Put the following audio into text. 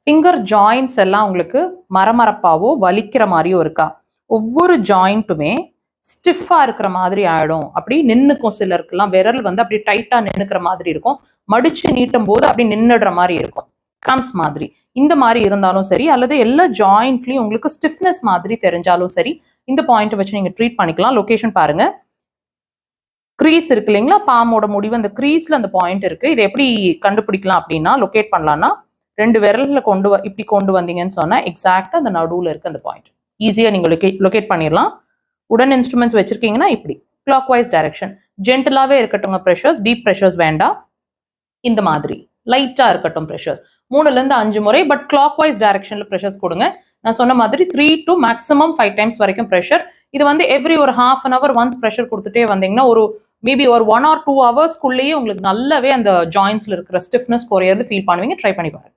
Finger joints எல்லாம் உங்களுக்கு மரமரப்பாவோ வலிக்கிற மாதிரியோ இருக்கா? ஒவ்வொரு ஜாயிண்ட்டுமே ஸ்டிஃபா இருக்கிற மாதிரி ஆயிடும். அப்படி நின்னுக்கும். சிலருக்குலாம் விரல் வந்து அப்படி டைட்டா நின்னுக்கிற மாதிரி இருக்கும். மடிச்சு நீட்டும் போது அப்படி நின்னுடுற மாதிரி இருக்கும். கிராம்ஸ் மாதிரி. இந்த மாதிரி இருந்தாலும் சரி, அல்லது எல்லா ஜாயிண்ட்லயும் உங்களுக்கு ஸ்டிஃப்னஸ் மாதிரி தெரிஞ்சாலும் சரி, இந்த பாயிண்ட் வச்சு நீங்க ட்ரீட் பண்ணிக்கலாம். லொகேஷன் பாருங்க. க்ரீஸ் இருக்கு இல்லைங்களா? பாமோட முடிவு அந்த க்ரீஸ்ல அந்த பாயிண்ட் இருக்கு. இதை எப்படி கண்டுபிடிக்கலாம் அப்படின்னா, லொகேட் பண்ணலாம்னா 2 விரல்ல இப்படி கொண்டு வந்தீங்கன்னு சொன்னா எக்ஸாக்டா அந்த நடுவுல இருக்கு அந்த பாயிண்ட். ஈஸியா நீங்க லொகேட் பண்ணிடலாம். உடன் இன்ஸ்ட்ருமெண்ட்ஸ் வச்சிருக்கீங்கன்னா இப்படி கிளாக் வைஸ் டைரக்ஷன். ஜென்டலாவே இருக்கட்டும் ப்ரெஷர்ஸ், டீப் ப்ரெஷர்ஸ் வேண்டாம். இந்த மாதிரி லைட்டா இருக்கட்டும் ப்ரெஷர். 3ல இருந்து 5 முறை, பட் கிளாக் வைஸ் டைரக்ஷன்ல ப்ரெஷர்ஸ் கொடுங்க. நான் சொன்ன மாதிரி 3 to மேக்ஸிமம் 5 டைம்ஸ் வரைக்கும் ப்ரெஷர். இது வந்து எவ்ரி ஒரு half an hour once pressure கொடுத்துட்டே வந்தீங்கன்னா ஒரு மேபி ஒரு 1 or 2 hours உங்களுக்கு நல்லாவே அந்த ஜாயின்ஸ்ல இருக்கிற ஸ்டிஃப்னஸ் குறையிறது ஃபீல் பண்ணுவீங்க. ட்ரை பண்ணி பாருங்க.